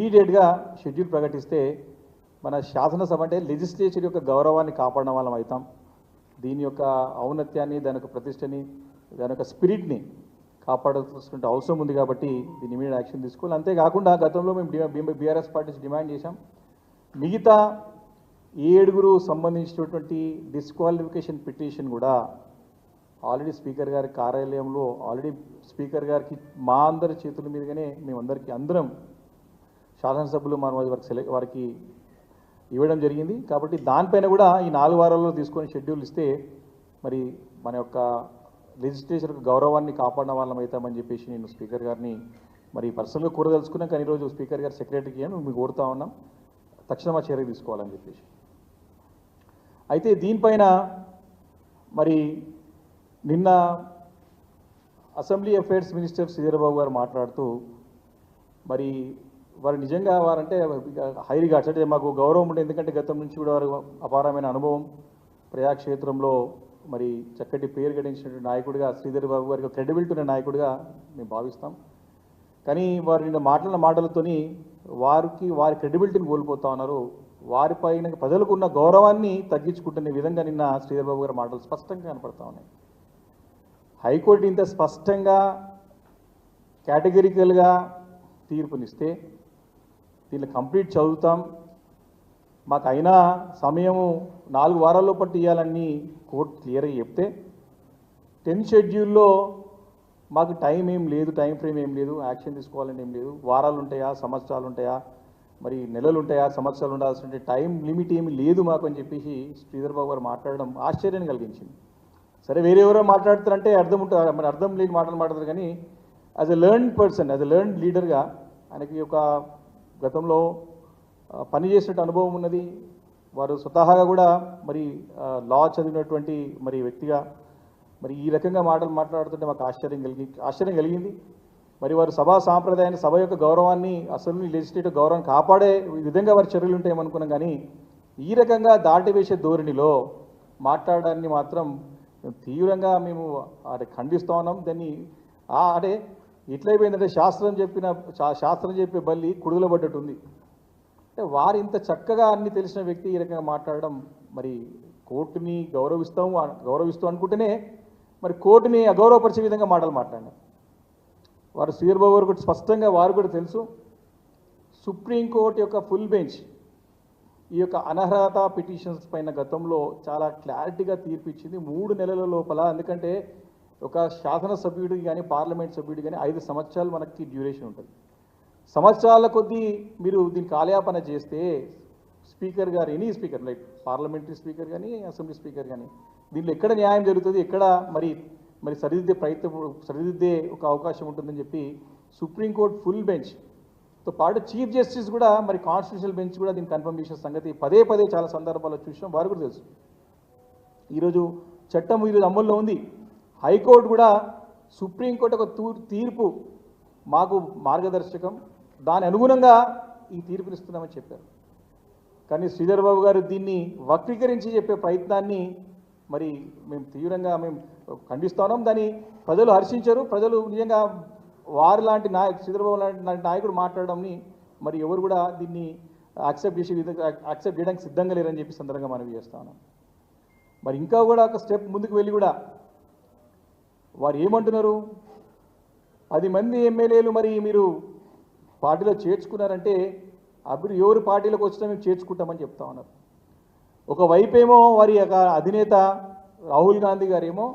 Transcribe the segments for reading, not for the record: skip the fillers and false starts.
ఇమీడియట్గా షెడ్యూల్ ప్రకటిస్తే మన శాసనసభ అంటే లెజిస్లేచర్ యొక్క గౌరవాన్ని కాపాడడం వాళ్ళం అవుతాం. దీని యొక్క ఔన్నత్యాన్ని, దాని యొక్క ప్రతిష్టని, దాని యొక్క స్పిరిట్ని కాపాడాల్సిన అవసరం ఉంది కాబట్టి దీని ఇమీడియట్ యాక్షన్ తీసుకోవాలి. అంతేకాకుండా గతంలో మేము బీఆర్ఎస్ పార్టీ డిమాండ్ చేశాం, మిగతా 7 సంబంధించినటువంటి డిస్క్వాలిఫికేషన్ పిటిషన్ కూడా ఆల్రెడీ స్పీకర్ గారి కార్యాలయంలో ఆల్రెడీ స్పీకర్ గారికి మా అందరి చేతుల మీదుగానే అందరం శాసనసభ్యులు మనం వారికి ఇవ్వడం జరిగింది. కాబట్టి దానిపైన కూడా ఈ 4 వారాల్లో తీసుకొని షెడ్యూల్ ఇస్తే మరి మన యొక్క లెజిస్లేచర్కు గౌరవాన్ని కాపాడిన వాళ్ళం అవుతామని చెప్పేసి నేను స్పీకర్ గారిని మరి పర్సనల్గా కోరదలుచుకున్నాం. కానీ ఈరోజు స్పీకర్ గారు సెక్రటరీకి అని మేము కోరుతా ఉన్నాం, తక్షణం ఆ చర్య తీసుకోవాలని చెప్పేసి. అయితే దీనిపైన మరి నిన్న assembly affairs minister Sridhar Babu గారు మాట్లాడుతూ మరి వారు నిజంగా వారంటే హై రిగార్డ్స్, అంటే మాకు గౌరవం ఉండే, ఎందుకంటే గతం నుంచి కూడా వారు అపారమైన అనుభవం, ప్రజాక్షేత్రంలో మరి చక్కటి పేరు గడించినటువంటి నాయకుడిగా శ్రీధర్ బాబు గారికి క్రెడిబిలిటీ ఉన్న నాయకుడిగా మేము భావిస్తాం. కానీ వారు నిన్న మాట్లాడిన మాటలతోని వారి క్రెడిబిలిటీని కోల్పోతా ఉన్నారు. వారిపైన ప్రజలకు ఉన్న గౌరవాన్ని తగ్గించుకుంటున్న విధంగా నిన్న శ్రీధర్ బాబు గారి మాటలు స్పష్టంగా కనపడతా ఉన్నాయి. హైకోర్టు ఇంత స్పష్టంగా కేటగిరికల్గా తీర్పునిస్తే దీన్ని కంప్లీట్ చదువుతాం, మాకు అయినా సమయము 4 వారాల్లో పట్టు ఇవ్వాలని కోర్టు క్లియర్గా చెప్తే 10 షెడ్యూల్లో మాకు టైం ఏం లేదు, టైం ఫ్రేమ్ ఏం లేదు, యాక్షన్ తీసుకోవాలని ఏం లేదు, వారాలు ఉంటాయా, సంవత్సరాలు ఉంటాయా, మరి నెలలు ఉంటాయా, సంవత్సరాలు ఉండాల్సిన టైం లిమిట్ ఏమి లేదు మాకు అని చెప్పేసి శ్రీధర్ బాబు గారు మాట్లాడడం ఆశ్చర్యాన్ని కలిగించింది. సరే వేరే ఎవరో మాట్లాడుతారంటే అర్థం ఉంటుంది, మరి అర్థం లేని మాటలు మాట్లాడతారు. కానీ as a learned person, as a learned లీడర్గా ఆయనకి ఒక గతంలో పనిచేసినట్టు అనుభవం ఉన్నది. వారు స్వతహాగా కూడా మరి లా చదివినటువంటి మరి వ్యక్తిగా మరి ఈ రకంగా మాటలు మాట్లాడుతుంటే మాకు ఆశ్చర్యం కలిగింది. మరి వారు సభా సాంప్రదాయాన్ని, సభ యొక్క గౌరవాన్ని, అసెంబ్లీ లెజిస్లేటివ్ గౌరవాన్ని కాపాడే విధంగా వారి చర్యలు ఉంటాయేమనుకున్నాం. కానీ ఈ రకంగా దాటివేసే ధోరణిలో మాట్లాడడాన్ని మాత్రం తీవ్రంగా మేము ఖండిస్తూ ఉన్నాం. దాన్ని అంటే ఎట్లయిపోయిందంటే శాస్త్రం చెప్పే బల్లి కుడుదల పడ్డట్టు ఉంది. అంటే వారు ఇంత చక్కగా అన్ని తెలిసిన వ్యక్తి ఈ రకంగా మాట్లాడడం, మరి కోర్టుని గౌరవిస్తూ అనుకుంటేనే మరి కోర్టుని అగౌరవపరిచే విధంగా మాటలు మాట్లాడినారు. వారు శ్రీధర్ బాబు గారు కూడా స్పష్టంగా వారు కూడా తెలుసు, సుప్రీంకోర్టు యొక్క ఫుల్ బెంచ్ ఈ యొక్క అనర్హత పిటిషన్స్ పైన గతంలో చాలా క్లారిటీగా తీర్పు ఇచ్చింది 3 నెలల లోపల. ఎందుకంటే ఒక శాసనసభ్యుడికి కానీ పార్లమెంట్ సభ్యుడికి కానీ 5 సంవత్సరాలు మనకి డ్యూరేషన్ ఉంటుంది. సంవత్సరాల కొద్దీ మీరు దీన్ని కాలయాపన చేస్తే స్పీకర్ గారు, any speaker like parliamentary speaker కానీ అసెంబ్లీ స్పీకర్ కానీ దీనిలో ఎక్కడ న్యాయం జరుగుతుంది, ఎక్కడ మరి సరిదిద్దే ఒక అవకాశం ఉంటుందని చెప్పి సుప్రీంకోర్టు ఫుల్ బెంచ్తో పాటు చీఫ్ జస్టిస్ కూడా మరి కాన్స్టిట్యూషనల్ బెంచ్ కూడా దీన్ని కన్ఫర్మ్ చేసిన సంగతి పదే చాలా సందర్భాల్లో చూసాం. వారు కూడా తెలుసు. ఈరోజు చట్టం ఈరోజు అమల్లో ఉంది. హైకోర్టు కూడా సుప్రీంకోర్టు ఒక తీర్పు మాకు మార్గదర్శకం, దాని అనుగుణంగా ఈ తీర్పునిస్తున్నామని చెప్పారు. కానీ శ్రీధర్ బాబు గారు దీన్ని వక్రీకరించి చెప్పే ప్రయత్నాన్ని మరి మేము తీవ్రంగా ఖండిస్తా ఉన్నాం. దాన్ని ప్రజలు హర్షించరు. ప్రజలు నిజంగా వారి లాంటి శ్రీధర్ బాబు లాంటి నాయకుడు మాట్లాడడంని మరి ఎవరు కూడా దీన్ని యాక్సెప్ట్ చేయడానికి సిద్ధంగా లేరని చెప్పి సందర్భంగా మనవి చేస్తా ఉన్నాం. మరి ఇంకా కూడా ఒక స్టెప్ ముందుకు వెళ్ళి కూడా వారు ఏమంటున్నారు, 10 మంది ఎమ్మెల్యేలు మరి మీరు పార్టీలో చేర్చుకున్నారంటే ఎవరు పార్టీలోకి వచ్చినా మేము చేర్చుకుంటామని చెప్తా ఉన్నారు. ఒకవైపేమో వారి యొక్క అధినేత రాహుల్ గాంధీ గారేమో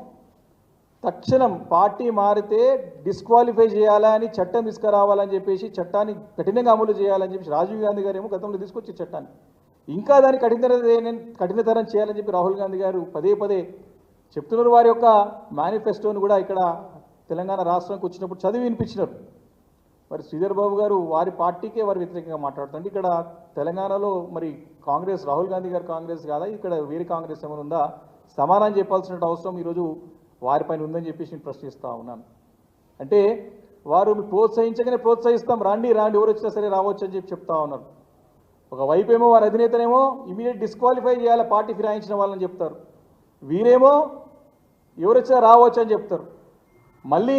తక్షణం పార్టీ మారితే డిస్క్వాలిఫై చేయాలని చట్టం తీసుకురావాలని చెప్పేసి చట్టాన్ని కఠినంగా అమలు చేయాలని చెప్పేసి రాజీవ్ గాంధీ గారేమో గతంలో తీసుకొచ్చే చట్టాన్ని ఇంకా దాన్ని కఠినతరం చేయాలని చెప్పి రాహుల్ గాంధీ గారు పదే చెప్తున్నారు. వారి యొక్క మేనిఫెస్టోను కూడా ఇక్కడ తెలంగాణ రాష్ట్రానికి వచ్చినప్పుడు చదివి వినిపించినారు. మరి శ్రీధర్ బాబు గారు వారి పార్టీకే వారు వ్యతిరేకంగా మాట్లాడుతుంటే ఇక్కడ తెలంగాణలో మరి కాంగ్రెస్, రాహుల్ గాంధీ గారు కాంగ్రెస్ కాదా, ఇక్కడ వేరే కాంగ్రెస్ ఏమైనా ఉందా, సమాధానం చెప్పాల్సిన అవసరం ఈరోజు వారిపైన ఉందని చెప్పేసి నేను ప్రశ్నిస్తూ ఉన్నాను. అంటే వారు ప్రోత్సహించగానే ప్రోత్సహిస్తాం, రండి ఎవరు వచ్చినా సరే రావచ్చు అని చెప్తా ఉన్నారు. ఒకవైపేమో వారి అధినేతనేమో ఇమీడియట్ డిస్క్వాలిఫై చేయాలి పార్టీ ఫిరాయించిన వాళ్ళని చెప్తారు, వీరేమో ఎవరు వచ్చినా రావచ్చు అని చెప్తారు. మళ్ళీ